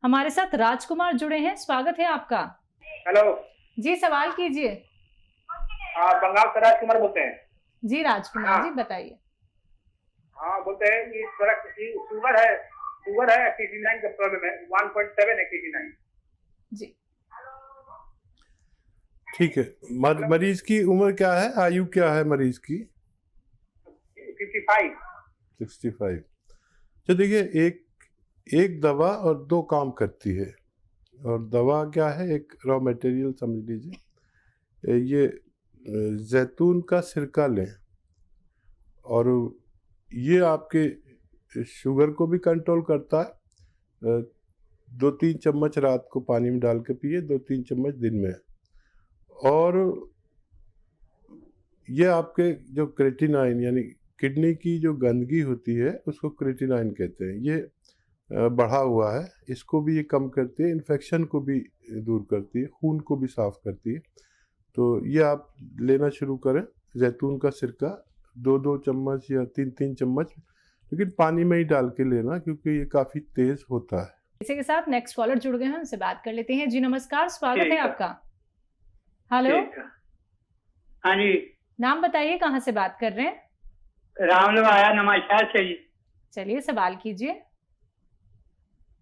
हमारे साथ राजकुमार जुड़े हैं, स्वागत है आपका। हेलो। जी सवाल कीजिए। हाँ, बंगाल से राजकुमार बोलते हैं। जी राजकुमार जी बताइए। हाँ, बोलते हैं कि थोड़ा शुगर है 89 का प्रॉब्लम है, 1.7 है 89। जी ठीक है। मरीज की उम्र क्या है, आयु क्या है मरीज की? 55। 65। तो देखिए, एक दवा और दो काम करती है। और दवा क्या है? एक रॉ मटेरियल समझ लीजिए, ये जैतून का सिरका लें और ये आपके शुगर को भी कंट्रोल करता है। 2-3 चम्मच रात को पानी में डाल के पिए, 2-3 चम्मच दिन में। और ये आपके जो क्रेटिनाइन यानी किडनी की जो गंदगी होती है उसको क्रेटिनाइन कहते हैं। ये बढ़ा हुआ है, इसको भी ये कम करती है, इन्फेक्शन को भी दूर करती है, खून को भी साफ करती है। तो ये आप लेना शुरू करें, जैतून का सिरका 2-2 चम्मच या 3-3 चम्मच, लेकिन पानी में ही डाल के लेना क्योंकि ये काफ़ी तेज़ होता है। इसी के साथ नेक्स्ट कॉलर जुड़ गए हैं, उनसे बात कर लेते हैं। जी नमस्कार, स्वागत है ठीक है। आपका। हेलो, हाँ जी, नाम बताइए, कहाँ से बात कर रहे हैं? रामलवाया नमस्कार से जी। चलिए सवाल कीजिए।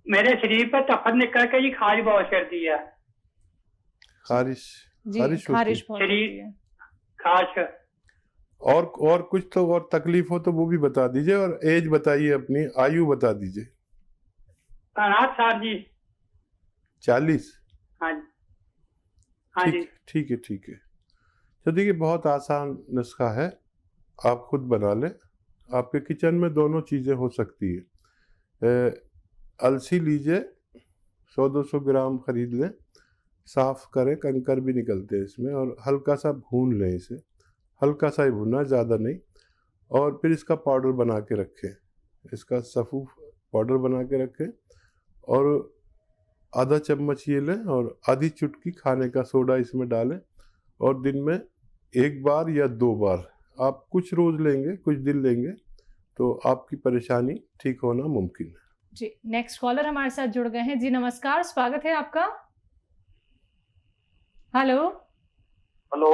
मेरे शरीर पर तफर निकल के जी खाज बहुत कर दिया। खारिश जी खारिश होती खारिश है। बहुत होती है। खास और कुछ तो और तकलीफ हो तो वो भी बता दीजिए, और एज बताइए, अपनी आयु बता दीजिए। 60 जी। 40? हाँ जी, हाँ जी। ठीक है, ठीक है। तो देखिए, बहुत आसान नुस्खा है, आप खुद बना लें। आपके किचन में दोनों चीज़ें हो सकती है। अलसी लीजिए, 100-200 ग्राम खरीद लें, साफ करें, कंकर भी निकलते हैं इसमें, और हल्का सा भून लें इसे, हल्का सा ही भूनना, ज़्यादा नहीं। और फिर इसका पाउडर बना के रखें, इसका सफ़ूफ पाउडर बना के रखें। और आधा चम्मच ये लें और आधी चुटकी खाने का सोडा इसमें डालें, और दिन में 1 बार या 2 बार, आप कुछ रोज़ लेंगे, कुछ दिन लेंगे, तो आपकी परेशानी ठीक होना मुमकिन है। जी नेक्स्ट कॉलर हमारे साथ जुड़ गए हैं। जी नमस्कार, स्वागत है आपका। हेलो। हेलो।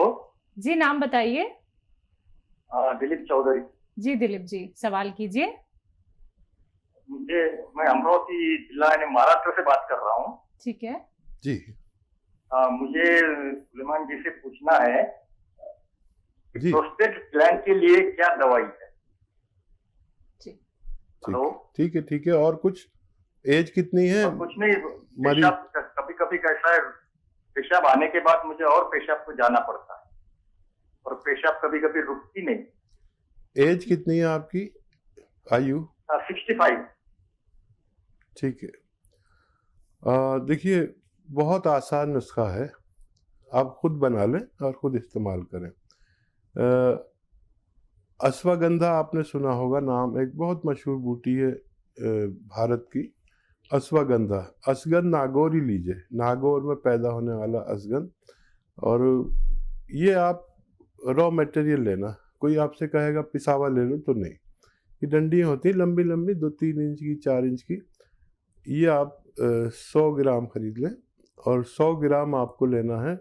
जी नाम बताइए। दिलीप चौधरी। जी दिलीप जी, सवाल कीजिए। मैं अमरावती जिला यानी महाराष्ट्र से बात कर रहा हूँ। ठीक है जी मुझे सुलेमान जी से पूछना है, जी, प्रोस्टेट ग्लैंड के लिए क्या दवाई है? जी हेलो। ठीक है। और कुछ? एज कितनी है? कुछ नहीं, मरीज पेशाब कभी कभी कैसा है, पेशाब आने के बाद मुझे और पेशाब को जाना पड़ता है, और पेशाब कभी कभी रुकती नहीं। एज कितनी है आपकी, आयु? 65। ठीक है। देखिए, बहुत आसान नुस्खा है, आप खुद बना लें और खुद इस्तेमाल करें। अश्वगंधा आपने सुना होगा नाम, एक बहुत मशहूर बूटी है भारत की, अश्वगंधा। असगंध नागौर ही लीजिए, नागौर में पैदा होने वाला असगंध। और ये आप रॉ मटेरियल लेना, कोई आपसे कहेगा पिसावा ले लो तो नहीं, ये डंडियाँ होती हैं लंबी लंबी, 2-3 इंच की, 4 इंच की। ये आप 100 ग्राम खरीद लें, और 100 ग्राम आपको लेना है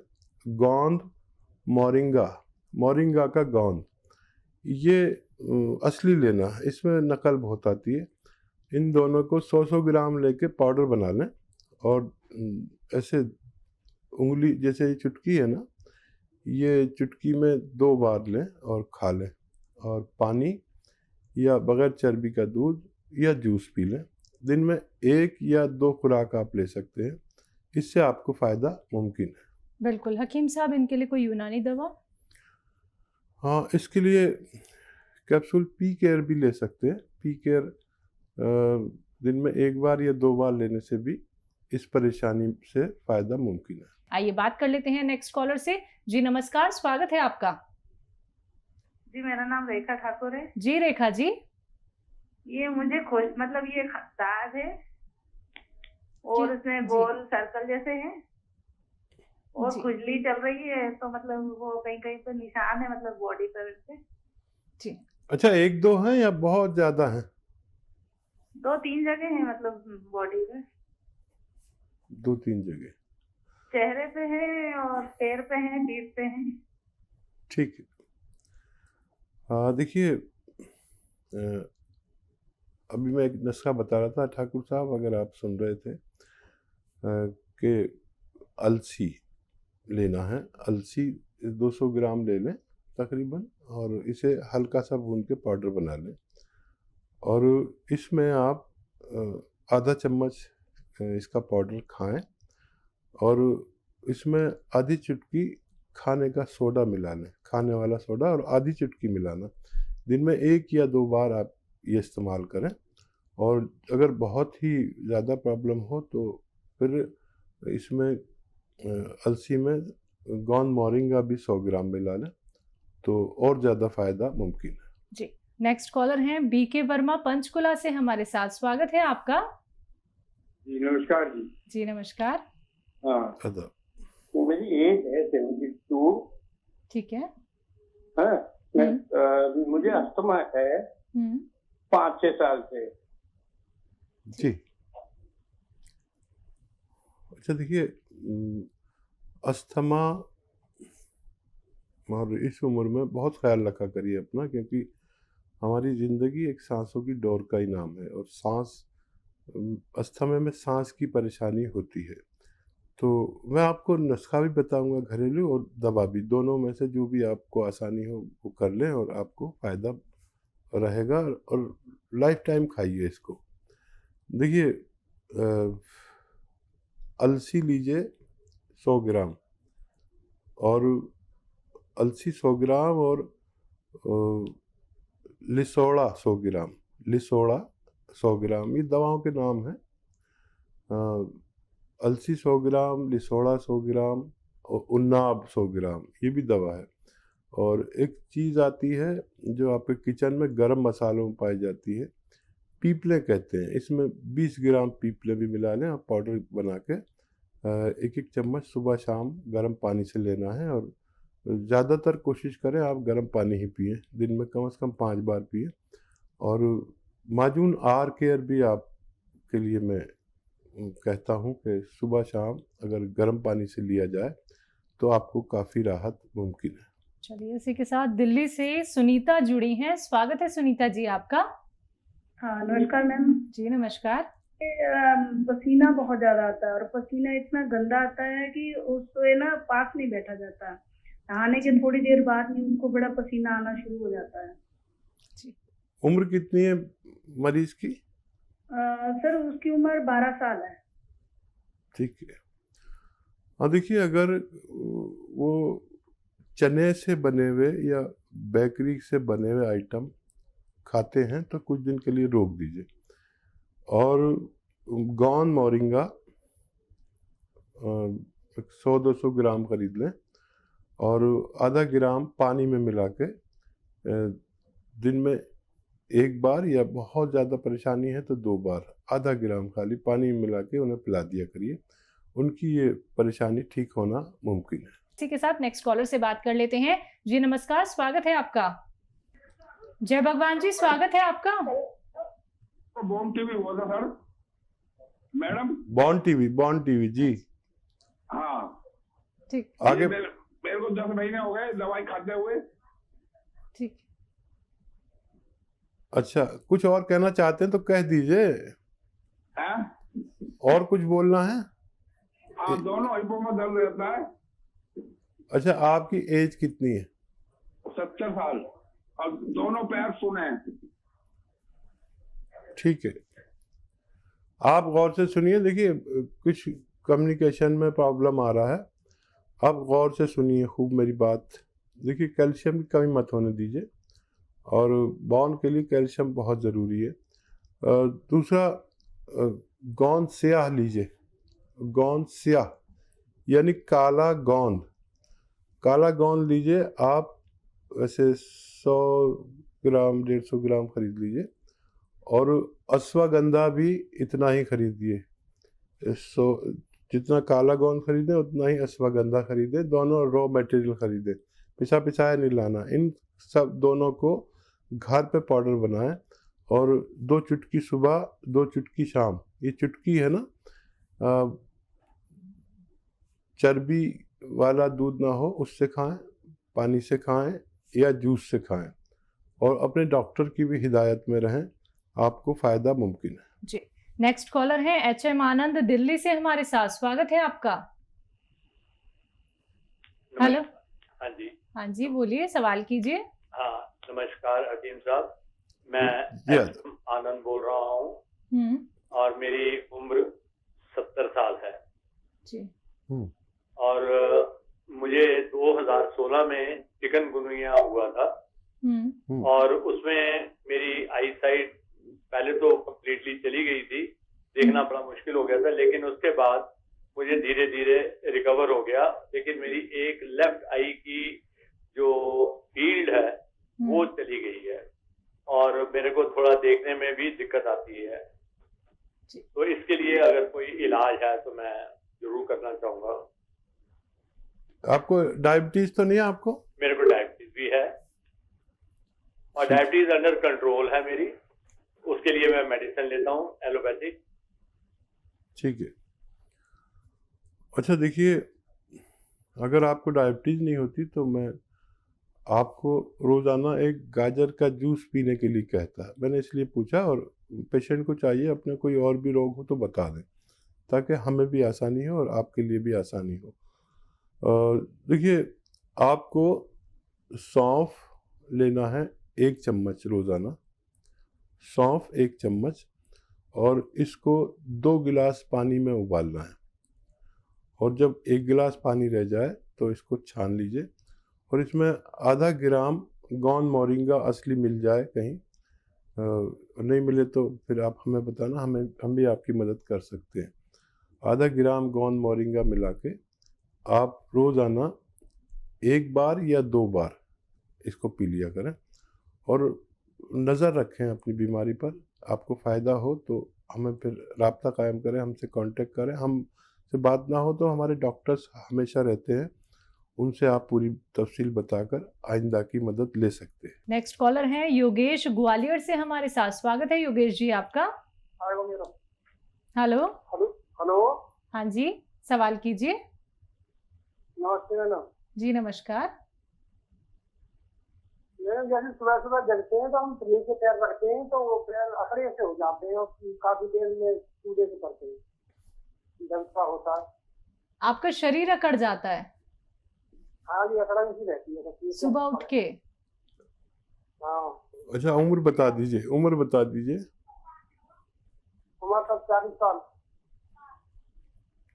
गोंद मोरिंगा का गोंद। ये असली लेना, इसमें नकल बहुत आती है। इन दोनों को 100-100 ग्राम लेके पाउडर बना लें, और ऐसे उंगली जैसे ये चुटकी है ना, ये चुटकी में 2 बार लें और खा लें। और पानी या बगैर चर्बी का दूध या जूस पी लें। दिन में 1 या 2 खुराक आप ले सकते हैं, इससे आपको फ़ायदा मुमकिन है। बिल्कुल। हकीम साहब, इनके लिए कोई यूनानी दवा? हाँ, इसके लिए कैप्सूल पी केयर भी ले सकते हैं। पी केयर दिन में 1 बार या 2 बार लेने से भी इस परेशानी से फ़ायदा मुमकिन है। आइए बात कर लेते हैं नेक्स्ट कॉलर से। जी नमस्कार, स्वागत है आपका। जी मेरा नाम रेखा ठाकुर है। जी रेखा जी। ये मुझे ये दाग है और उसमें गोल सर्कल जैसे है, और खुजली चल रही है, तो मतलब वो कहीं कहीं पे निशान है, मतलब बॉडी पर से। जी अच्छा, 1-2 हैं या बहुत ज़्यादा हैं? 2-3 जगह है, मतलब बॉडी में। 2-3 जगह। चेहरे पे है और पैर पे है, पीठ पे है। ठीक है। देखिए, अ, अभी मैं एक नुस्खा बता रहा था ठाकुर साहब, अगर आप सुन रहे थे, कि अलसी लेना है। अलसी 200 ग्राम ले लें तकरीबन, और इसे हल्का सा भून के पाउडर बना लें, और इसमें आप आधा चम्मच इसका पाउडर खाएं, और इसमें आधी चुटकी खाने का सोडा मिला लें, खाने वाला सोडा, और आधी चुटकी मिलाना। दिन में 1 या 2 बार आप ये इस्तेमाल करें। और अगर बहुत ही ज़्यादा प्रॉब्लम हो तो फिर इसमें अलसी में गोंद मोरिंगा भी 100 ग्राम मिला लें, तो और ज़्यादा फ़ायदा मुमकिन है। जी, नेक्स्ट कॉलर हैं बीके वर्मा पंचकुला से हमारे साथ। स्वागत है आपका। जी नमस्कार जी। जी नमस्कार। हाँ, अदा तो मेरी एज है 72 ठीक है। है। मुझे अस्थमा है 5-6 साल से। जी। अच्छा, देखिए, अस्थमा और इस उम्र में बहुत ख्याल रखा करिए अपना, क्योंकि हमारी ज़िंदगी एक सांसों की डोर का ही नाम है, और सांस, अस्थमा में सांस की परेशानी होती है। तो मैं आपको नुस्खा भी बताऊंगा घरेलू, और दवा भी, दोनों में से जो भी आपको आसानी हो वो कर लें, और आपको फ़ायदा रहेगा, और लाइफ टाइम खाइए इसको। देखिए, अलसी लीजिए 100 ग्राम, और अलसी 100 ग्राम, और लिसोड़ा 100 ग्राम। लिसोड़ा 100 ग्राम, ये दवाओं के नाम हैं। अलसी 100 ग्राम, लिसोड़ा 100 ग्राम, और उन्नाब 100 ग्राम, ये भी दवा है। और एक चीज़ आती है जो आपके किचन में गरम मसालों में पाई जाती है, पीपले कहते हैं। इसमें 20 ग्राम पीपले भी मिला लें, आप पाउडर बना के 1-1 चम्मच सुबह शाम गर्म पानी से लेना है। और ज़्यादातर कोशिश करें आप गर्म पानी ही पिए, दिन में कम से कम 5 बार पिए। और माजून आर केयर भी आपके लिए मैं कहता हूँ कि सुबह शाम अगर गर्म पानी से लिया जाए तो आपको काफ़ी राहत मुमकिन है। चलिए, इसी के साथ दिल्ली से सुनीता जुड़ी हैं। स्वागत है सुनीता जी आपका। हाँ नमस्कार मैम जी नमस्कार। पसीना बहुत ज्यादा आता है और पसीना इतना गंदा आता है कि उससे ना पास नहीं बैठा जाता। नहाने के थोड़ी देर बाद में उसको बड़ा पसीना आना शुरू हो जाता है। उम्र कितनी है मरीज की? सर उसकी उम्र 12 साल है। ठीक है। हाँ देखिए, अगर वो चने से बने हुए या बेकरी से बने हुए आइटम खाते हैं तो कुछ दिन के लिए रोक दीजिए। और गोंद मोरिंगा 100-200 ग्राम खरीद लें और आधा ग्राम पानी में मिला के दिन में 1 बार, या बहुत ज़्यादा परेशानी है तो 2 बार आधा ग्राम खाली पानी में मिला के उन्हें पिला दिया करिए। उनकी ये परेशानी ठीक होना मुमकिन है। इसी के साथ नेक्स्ट कॉलर से बात कर लेते हैं। जी नमस्कार, स्वागत है आपका। जय भगवान जी, स्वागत है आपका। बॉन्ड टीवी हुआ था सर मैडम। बॉन्ड टीवी जी। हाँ ठीक आगे। मेरे को 10 महीने हो गए दवाई खाते हुए। ठीक। अच्छा, कुछ और कहना चाहते हैं तो कह दीजिए। हैं? और कुछ बोलना है? हाँ, दोनों हिप्पो में दर्द रहता है। अच्छा, आपकी एज कितनी है? 70 साल और दोनों पैर सुने हैं। ठीक है, आप गौर से सुनिए। देखिए, कुछ कम्युनिकेशन में प्रॉब्लम आ रहा है, आप गौर से सुनिए खूब मेरी बात। देखिए, कैल्शियम की कमी मत होने दीजिए, और बोन के लिए कैल्शियम बहुत ज़रूरी है। दूसरा, गोंद स्याह लीजिए। गोंद स्याह यानी काला गोंद। काला गोंद लीजिए आप, वैसे 100 ग्राम 150 ग्राम खरीद लीजिए, और अश्वगंधा भी इतना ही खरीदिए। जितना काला गोंद खरीदें उतना ही अश्वगंधा खरीदें। दोनों रॉ मटेरियल खरीदें, पिसाया नहीं लाना। इन सब दोनों को घर पे पाउडर बनाएं, और 2 चुटकी सुबह 2 चुटकी शाम। ये चुटकी है ना, चर्बी वाला दूध ना हो उससे खाएं, पानी से खाएं या जूस से खाएं, और अपने डॉक्टर की भी हिदायत में रहें, आपको फ़ायदा मुमकिन है। जी, नेक्स्ट कॉलर है HM आनंद दिल्ली से हमारे साथ। स्वागत है आपका। हेलो। हाँ जी। हाँ जी, बोलिए, सवाल कीजिए। हाँ, नमस्कार हकीम साहब, मैं जी, आनंद बोल रहा हूँ और मेरी उम्र 70 साल है जी। और मुझे 2016 में चिकनगुनिया हुआ था और उसमें मेरी आई साइट पहले तो कम्प्लीटली चली गई थी, देखना बड़ा मुश्किल हो गया था, लेकिन उसके बाद मुझे धीरे धीरे रिकवर हो गया। लेकिन मेरी एक लेफ्ट आई की जो फील्ड है वो चली गई है और मेरे को थोड़ा देखने में भी दिक्कत आती है। तो इसके लिए अगर कोई इलाज है तो मैं जरूर करना चाहूँगा। आपको डायबिटीज तो नहीं है? आपको? मेरे को डायबिटीज भी है और डायबिटीज अंडर कंट्रोल है मेरी, उसके लिए मैं मेडिसिन लेता हूँ एलोपैथिक। ठीक है। अच्छा देखिए, अगर आपको डायबिटीज नहीं होती तो मैं आपको रोज़ाना एक गाजर का जूस पीने के लिए कहता। मैंने इसलिए पूछा, और पेशेंट को चाहिए अपने कोई और भी रोग हो तो बता दें, ताकि हमें भी आसानी हो और आपके लिए भी आसानी हो। देखिए, आपको सौंफ लेना है 1 चम्मच रोज़ाना, सौंफ 1 चम्मच, और इसको 2 गिलास पानी में उबालना है, और जब 1 गिलास पानी रह जाए तो इसको छान लीजिए, और इसमें आधा ग्राम गौन मोरिंगा असली मिल जाए कहीं, नहीं मिले तो फिर आप हमें बताना, हम भी आपकी मदद कर सकते हैं। आधा ग्राम गौन मोरिंगा मिला के आप रोज़ाना 1 बार या 2 बार इसको पी लिया करें, और नज़र रखें अपनी बीमारी पर। आपको फ़ायदा हो तो हमें फिर राब्ता कायम करें, हमसे कांटेक्ट करें। हमसे बात ना हो तो हमारे डॉक्टर्स हमेशा रहते हैं, उनसे आप पूरी तफसील बताकर आइंदा की मदद ले सकते हैं। नेक्स्ट कॉलर है योगेश ग्वालियर से हमारे साथ। स्वागत है योगेश जी आपका। हेलो। हेलो। हाँ जी, सवाल कीजिए। नमस्ते मैडम। जी नमस्कार। मैडम, जैसे सुबह सुबह जगते हैं तो हम फ्री के पैर रखते हैं तो वो पैर अकड़े से हो जाते हैं और काफी देर में सूझे से करते हैं, जलसा होता है। आपका शरीर अकड़ जाता है हाँ जी, अकड़न सी रहती है सुबह उठ के? हाँ। अच्छा, उम्र बता दीजिए, उम्र बता दीजिए। उम्र तब 40 साल।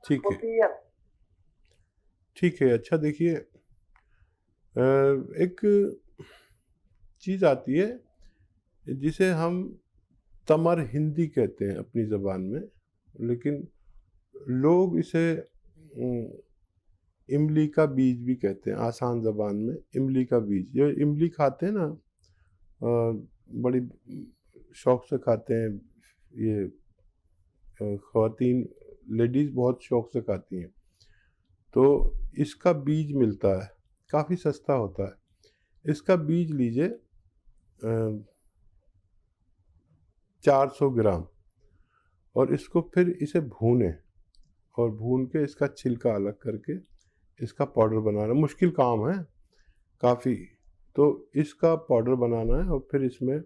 ठीक है, 40 ईयर। ठीक है। अच्छा देखिए, एक चीज़ आती है जिसे हम तमर हिंदी कहते हैं अपनी ज़बान में, लेकिन लोग इसे इमली का बीज भी कहते हैं आसान ज़बान में। इमली का बीज, ये इमली खाते हैं ना, बड़ी शौक़ से खाते हैं ये, ख़वातीन लेडीज़ बहुत शौक़ से खाती हैं। तो इसका बीज मिलता है, काफ़ी सस्ता होता है। इसका बीज लीजिए 400 ग्राम, और इसको फिर इसे भूनें, और भून के इसका छिलका अलग करके इसका पाउडर बनाना मुश्किल काम है काफ़ी। तो इसका पाउडर बनाना है, और फिर इसमें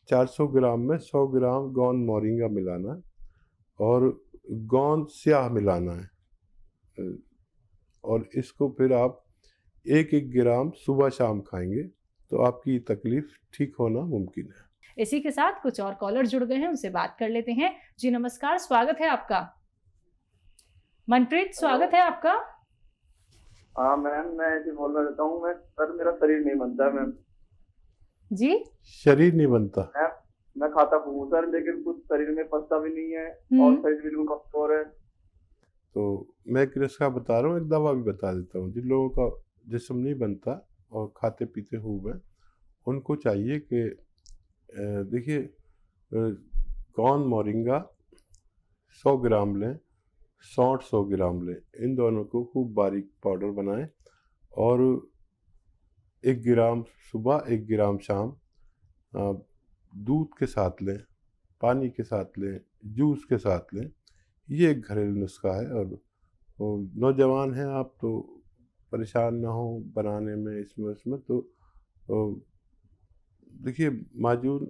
400 ग्राम में 100 ग्राम गोंद मोरिंगा मिलाना है, और गोंद स्याह मिलाना है, और इसको फिर आप 1-1 ग्राम सुबह शाम खाएंगे तो आपकी तकलीफ ठीक होना मुमकिन है। इसी के साथ कुछ और कॉलर जुड़ गए हैं, उनसे बात कर लेते हैं। जी नमस्कार, स्वागत है आपका। मनप्रीत, स्वागत है आपका। हाँ मैम, मैं ऐसे बोलना चाहता हूँ। मैं सर, मेरा शरीर नहीं बनता मैम। जी, शरीर नहीं बनता? मैं खाता हूँ सर, लेकिन कुछ शरीर में पचता भी नहीं है और शरीर बिल्कुल कमजोर है। तो मैं एक नुस्खा बता रहा हूँ, एक दवा भी बता देता हूँ। जिन लोगों का जिस्म नहीं बनता और खाते पीते हुए, उनको चाहिए कि देखिए, गोंद मोरिंगा 100 ग्राम लें, सौंठ 100 ग्राम लें, इन दोनों को खूब बारीक पाउडर बनाएं, और 1 ग्राम सुबह 1 ग्राम शाम दूध के साथ लें, पानी के साथ लें, जूस के साथ लें। ये एक घरेलू नुस्खा है और नौजवान हैं आप तो परेशान ना हो बनाने में इसमें उसमें, तो देखिए माजून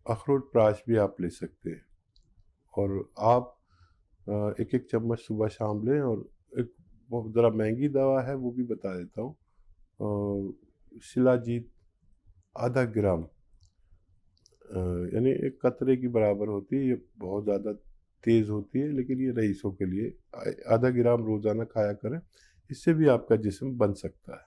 अखरोट प्राश भी आप ले सकते हैं, और आप एक एक चम्मच सुबह शाम लें। और एक बहुत ज़रा महंगी दवा है वो भी बता देता हूँ, शिलाजीत आधा ग्राम, यानी एक कतरे की बराबर होती है। ये बहुत ज़्यादा तेज़ होती है, लेकिन ये रईसों के लिए आधा ग्राम रोज़ाना खाया करें, इससे भी आपका जिस्म बन सकता है।